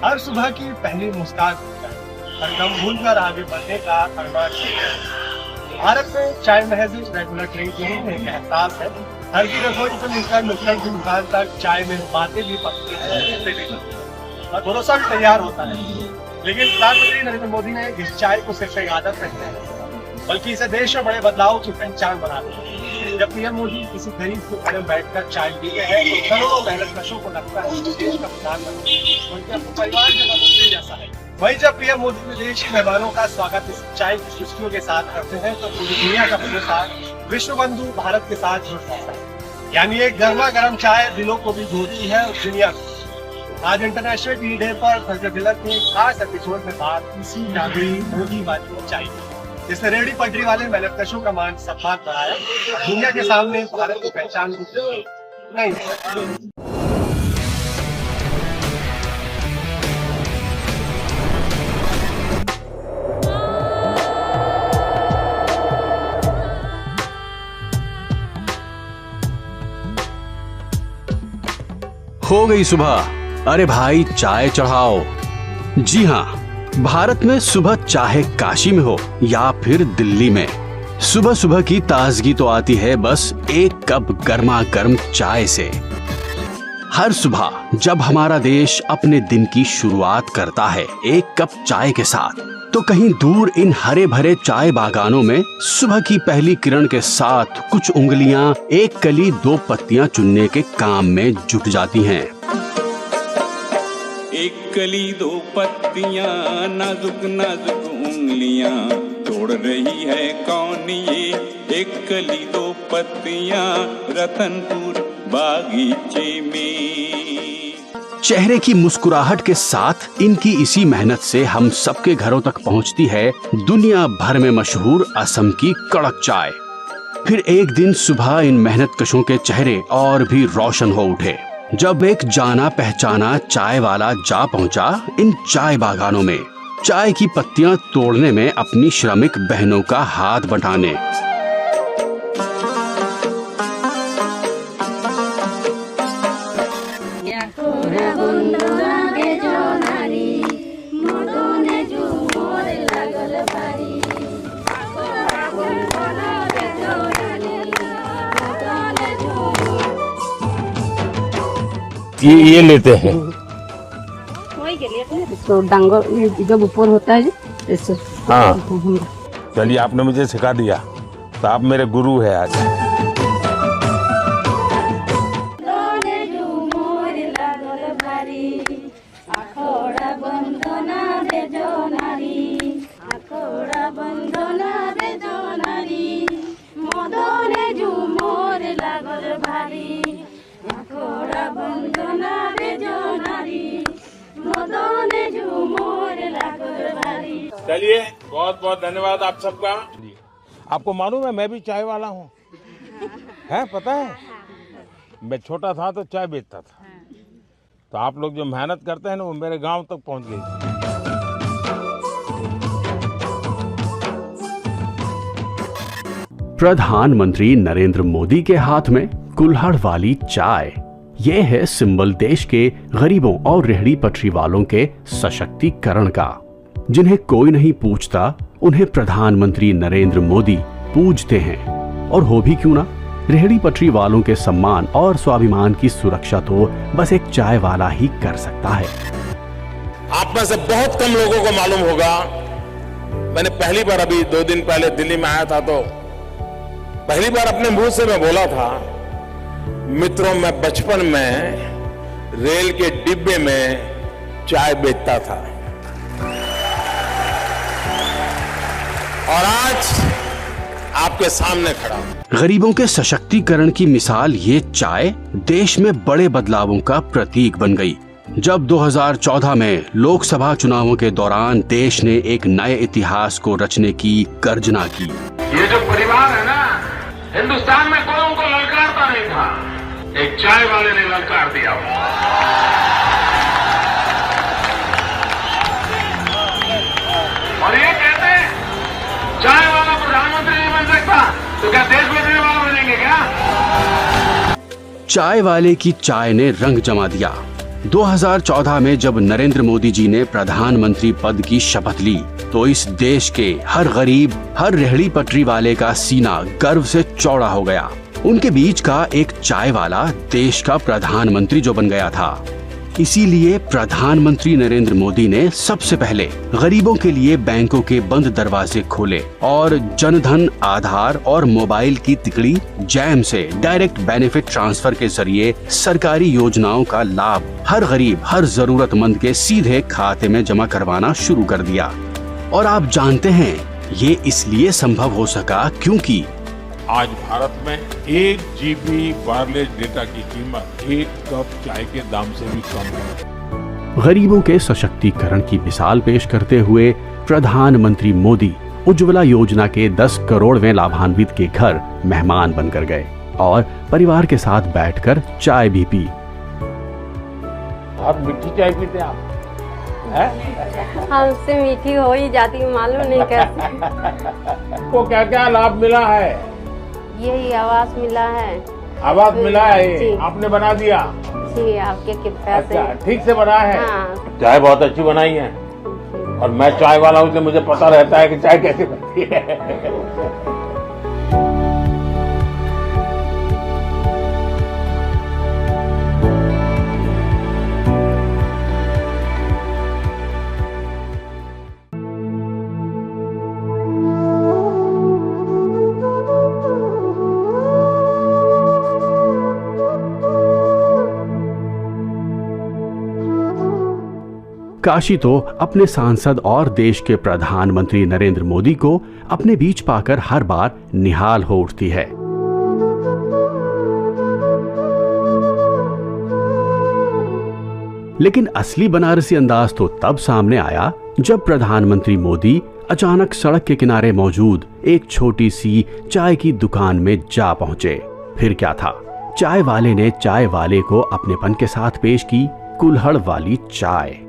हर सुबह की पहली मुस्कान हर गम भूलकर आगे बढ़ने का अरमान है। भारत में चाय महज रेगुलर ड्रिंक नहीं एक एहसास है। हर की रसोई से मिलकर नुक्कड़ की दुकान तक चाय में बातें भी पकती हैं और भरोसा भी तैयार होता है। लेकिन प्रधानमंत्री नरेंद्र मोदी ने इस चाय को सिर्फ एक आदत नहीं है, बल्कि इसे देश में बड़े बदलाव की पहचान बना दिया है। जब पीएम मोदी किसी गरीब के घर में बैठकर चाय पीते हैं तो करोड़ों मेहनतकशों को लगता है कि देश का प्रधानमंत्री उनके अपने परिवार के सदस्य जैसा है। वहीं जब पीएम मोदी विदेश के मेहमानों का स्वागत इस चाय की खुशियों के साथ करते हैं तो पूरी दुनिया का भरोसा विश्व बंधु भारत के साथ जुड़ जाता है। यानी एक गर्मा गर्म चाय दिलों को भी धोती है और दुनिया को। आज इंटरनेशनल टी डे पर फजर तिलक के खास एपिसोड में बात इसी नागरी मोदी वाली चाय की, जिसने रेहड़ी पटरी वाले मेहनतकशों का मान सम्मान बढ़ाया, दुनिया के सामने भारत की पहचान नहीं। हो गई सुबह, अरे भाई चाय चढ़ाओ। जी हाँ, भारत में सुबह चाहे काशी में हो या फिर दिल्ली में, सुबह सुबह की ताजगी तो आती है बस एक कप गर्मा गर्म चाय से। हर सुबह जब हमारा देश अपने दिन की शुरुआत करता है एक कप चाय के साथ, तो कहीं दूर इन हरे भरे चाय बागानों में सुबह की पहली किरण के साथ कुछ उंगलियां एक कली दो पत्तियां चुनने के काम में जुट जाती हैं। एक कली दो पत्तियां नाजुक नाजुक उंगलियां तोड़ रही है कौन ये, एक कली दो पत्तियां रतनपुर बागीचे में। चेहरे की मुस्कुराहट के साथ इनकी इसी मेहनत से हम सबके घरों तक पहुंचती है दुनिया भर में मशहूर असम की कड़क चाय। फिर एक दिन सुबह इन मेहनतकशों के चेहरे और भी रोशन हो उठे जब एक जाना पहचाना चाय वाला जा पहुंचा इन चाय बागानों में, चाय की पत्तियां तोड़ने में अपनी श्रमिक बहनों का हाथ बंटाने। ये लेते हैं तो डांगर जब ऊपर होता है ऐसे। हाँ, चलिए आपने मुझे सिखा दिया, तो आप मेरे गुरु है आज। चलिए, बहुत बहुत धन्यवाद आप सबका। आपको मालूम है मैं भी चाय वाला हूँ, है पता है? मैं छोटा था तो चाय बेचता था, तो आप लोग जो मेहनत करते हैं ना वो मेरे गांव तक पहुँच गई। प्रधानमंत्री नरेंद्र मोदी के हाथ में कुल्हड़ वाली चाय, ये है सिंबल देश के गरीबों और रेहड़ी पटरी वालों के सशक्तिकरण का। जिन्हें कोई नहीं पूछता उन्हें प्रधानमंत्री नरेंद्र मोदी पूजते हैं। और हो भी क्यों ना, रेहड़ी पटरी वालों के सम्मान और स्वाभिमान की सुरक्षा तो बस एक चाय वाला ही कर सकता है। आप में से बहुत कम लोगों को मालूम होगा, मैंने पहली बार अभी 2 दिन पहले दिल्ली में आया था तो पहली बार अपने मुंह से मैं बोला था, मित्रों मैं बचपन में रेल के डिब्बे में चाय बेचता था और आज आपके सामने खड़ा हूं। गरीबों के सशक्तिकरण की मिसाल ये चाय देश में बड़े बदलावों का प्रतीक बन गई। जब 2014 में लोकसभा चुनावों के दौरान देश ने एक नए इतिहास को रचने की गर्जना की। ये जो परिवार है ना, हिंदुस्तान में कोई उनको ललकारता नहीं था, एक चाय वाले ने ललकार दिया। और ये कहते हैं चाय वाला प्रधानमंत्री नहीं बन सकता, तो क्या देश बदलने वाला बनेंगे क्या? चाय वाले की चाय ने रंग जमा दिया। 2014 में जब नरेंद्र मोदी जी ने प्रधानमंत्री पद की शपथ ली तो इस देश के हर गरीब, हर रेहड़ी पटरी वाले का सीना गर्व से चौड़ा हो गया। उनके बीच का एक चाय वाला देश का प्रधानमंत्री जो बन गया था। इसीलिए प्रधानमंत्री नरेंद्र मोदी ने सबसे पहले गरीबों के लिए बैंकों के बंद दरवाजे खोले और जनधन, आधार और मोबाइल की तिकड़ी जैम से डायरेक्ट बेनिफिट ट्रांसफर के जरिए सरकारी योजनाओं का लाभ हर गरीब, हर जरूरतमंद के सीधे खाते में जमा करवाना शुरू कर दिया। और आप जानते हैं ये इसलिए संभव हो सका क्योंकि आज भारत में 1 GB वायरलेस डेटा की कीमत 1 कप चाय के दाम से भी कम है। गरीबों के सशक्तिकरण की मिसाल पेश करते हुए प्रधानमंत्री मोदी उज्ज्वला योजना के 10 करोड़वें लाभान्वित के घर मेहमान बनकर गए और परिवार के साथ बैठकर चाय भी पी। बहुत मीठी चाय पीते आप हैं? हमसे मीठी हो ही जाती, मालूम नहीं कैसे। को क्या क्या लाभ मिला है? यही आवास मिला है। आवास मिला है, जी। आपने बना दिया? जी, आपके कृपा से। अच्छा, ठीक से बना है? हाँ। चाय बहुत अच्छी बनाई है और मैं चाय वाला हूँ इसलिए मुझे पता रहता है कि चाय कैसे बनती है। काशी तो अपने सांसद और देश के प्रधानमंत्री नरेंद्र मोदी को अपने बीच पाकर हर बार निहाल हो उठती है। लेकिन असली बनारसी अंदाज तो तब सामने आया जब प्रधानमंत्री मोदी अचानक सड़क के किनारे मौजूद एक छोटी सी चाय की दुकान में जा पहुंचे। फिर क्या था, चाय वाले ने चाय वाले को अपनेपन के साथ पेश की कुल्हड़ वाली चाय।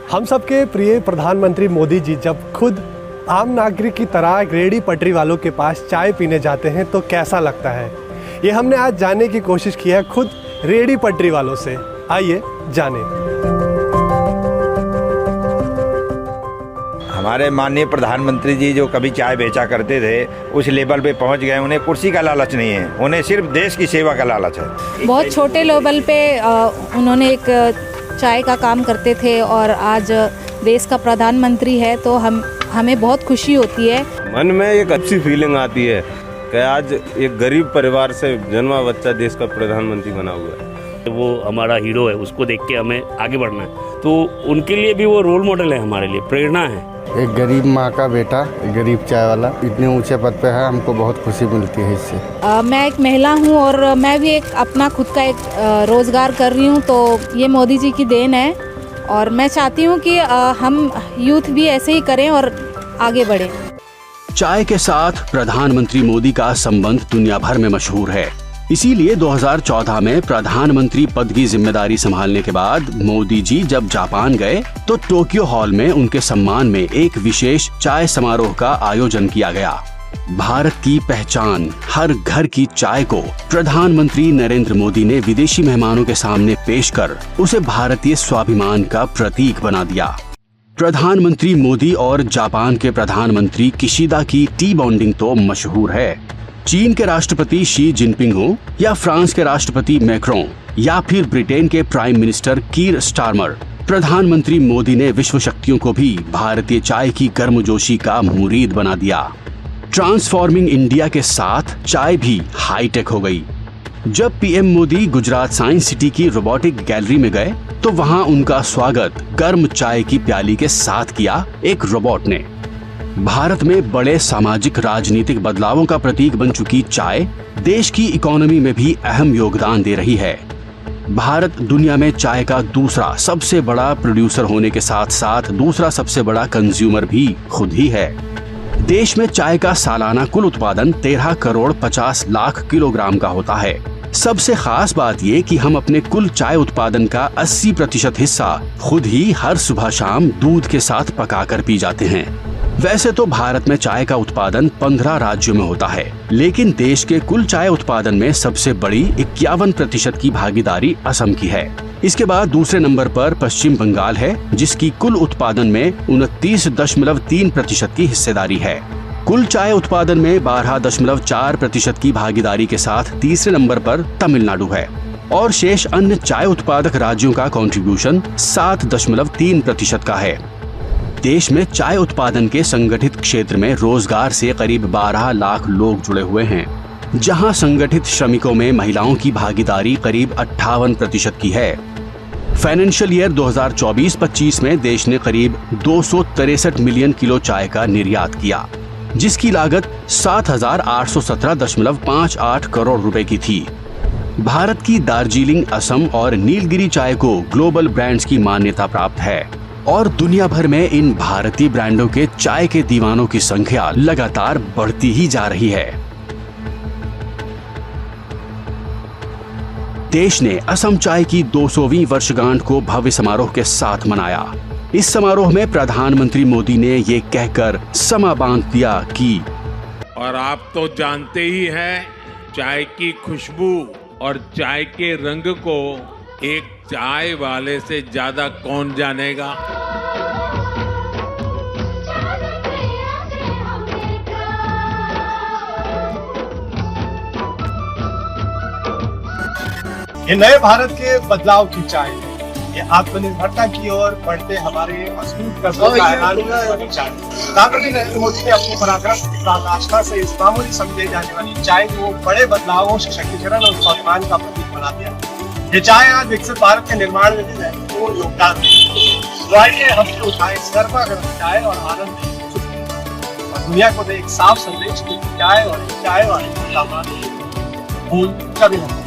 हम सबके प्रिय प्रधानमंत्री मोदी जी जब खुद आम नागरिक की तरह रेहड़ी पटरी वालों के पास चाय पीने जाते हैं तो कैसा लगता है, ये हमने आज जानने की कोशिश की है खुद रेहड़ी पटरी वालों से। आइए जानें। हमारे माननीय प्रधानमंत्री जी जो कभी चाय बेचा करते थे उस लेवल पे पहुंच गए। उन्हें कुर्सी का लालच नहीं है, उन्हें सिर्फ देश की सेवा का लालच है। बहुत छोटे लेवल पे उन्होंने एक चाय का काम करते थे और आज देश का प्रधानमंत्री है तो हमें बहुत खुशी होती है। मन में एक अच्छी फीलिंग आती है कि आज एक गरीब परिवार से जन्मा बच्चा देश का प्रधानमंत्री बना हुआ है। वो हमारा हीरो है, उसको देख के हमें आगे बढ़ना है, तो उनके लिए भी वो रोल मॉडल है, हमारे लिए प्रेरणा है। एक गरीब माँ का बेटा, एक गरीब चाय वाला इतने ऊंचे पद पे है, हमको बहुत खुशी मिलती है इससे। मैं एक महिला हूँ और मैं भी एक अपना खुद का एक रोजगार कर रही हूँ, तो ये मोदी जी की देन है और मैं चाहती हूँ कि हम यूथ भी ऐसे ही करें और आगे बढ़ें। चाय के साथ प्रधानमंत्री मोदी का संबंध दुनिया भर में मशहूर है। इसीलिए 2014 में प्रधानमंत्री पद की जिम्मेदारी संभालने के बाद मोदी जी जब जापान गए तो टोक्यो हॉल में उनके सम्मान में एक विशेष चाय समारोह का आयोजन किया गया। भारत की पहचान हर घर की चाय को प्रधानमंत्री नरेंद्र मोदी ने विदेशी मेहमानों के सामने पेश कर उसे भारतीय स्वाभिमान का प्रतीक बना दिया। प्रधानमंत्री मोदी और जापान के प्रधानमंत्री किशिदा की टी बॉन्डिंग तो मशहूर है। चीन के राष्ट्रपति शी जिनपिंग हो या फ्रांस के राष्ट्रपति मैक्रों या फिर ब्रिटेन के प्राइम मिनिस्टर कीर स्टारमर, प्रधानमंत्री मोदी ने विश्व शक्तियों को भी भारतीय चाय की गर्मजोशी का मुरीद बना दिया। ट्रांसफॉर्मिंग इंडिया के साथ चाय भी हाईटेक हो गई। जब PM Modi Gujarat science city की रोबोटिक गैलरी में गए तो वहां उनका स्वागत गर्म चाय की प्याली के साथ किया एक रोबोट ने। भारत में बड़े सामाजिक राजनीतिक बदलावों का प्रतीक बन चुकी चाय देश की इकोनॉमी में भी अहम योगदान दे रही है। भारत दुनिया में चाय का दूसरा सबसे बड़ा प्रोड्यूसर होने के साथ साथ दूसरा सबसे बड़ा कंज्यूमर भी खुद ही है। देश में चाय का सालाना कुल उत्पादन 13 करोड़ 50 लाख किलोग्राम का होता है। सबसे खास बात ये कि हम अपने कुल चाय उत्पादन का 80% हिस्सा खुद ही हर सुबह शाम दूध के साथ पकाकर पी जाते हैं। वैसे तो भारत में चाय का उत्पादन 15 राज्यों में होता है, लेकिन देश के कुल चाय उत्पादन में सबसे बड़ी 51% की भागीदारी असम की है। इसके बाद दूसरे नंबर पर पश्चिम बंगाल है, जिसकी कुल उत्पादन में 29.3% की हिस्सेदारी है। कुल चाय उत्पादन में 12.4% की भागीदारी के साथ तीसरे नंबर पर तमिलनाडु है और शेष अन्य चाय उत्पादक राज्यों का कंट्रीब्यूशन 7.3% का है। देश में चाय उत्पादन के संगठित क्षेत्र में रोजगार से करीब 12 लाख लोग जुड़े हुए हैं, जहां संगठित श्रमिकों में महिलाओं की भागीदारी करीब 58% की है। फाइनेंशियल ईयर 2024-25 में देश ने करीब 263 मिलियन किलो चाय का निर्यात किया, जिसकी लागत 7,817.58 करोड़ रुपए की थी। भारत की दार्जिलिंग, असम और नीलगिरी चाय को ग्लोबल ब्रांड्स की मान्यता प्राप्त है और दुनिया भर में इन भारतीय ब्रांडों के चाय के दीवानों की संख्या लगातार बढ़ती ही जा रही है। देश ने असम चाय की 200वीं वर्षगांठ को भव्य समारोह के साथ मनाया। इस समारोह में प्रधानमंत्री मोदी ने ये कहकर समा बांध दिया कि और आप तो जानते ही हैं, चाय की खुशबू और चाय के रंग को एक चाय वाले से ज्यादा कौन जानेगा। ये नए भारत के बदलाव की चाय है। ये आत्मनिर्भरता की ओर बढ़ते हमारे मजबूत कदमों का ऐलान वाली चाय। प्रधानमंत्री नरेंद्र मोदी ने अपनी पराक्रम की पराकाष्ठा से इस मामूली समझे जाने वाली चाय को बड़े बदलावों, सशक्तिकरण और स्वाभिमान का प्रतीक बना दिया। ये चाय आज विकसित भारत के निर्माण में भी महत्वपूर्ण योगदान है। आइए हम उठाए सर्वा गर्म चाय और आनंद और दुनिया को दे एक साफ संदेश की चाय और चाय वाले का भूल कभी नहीं।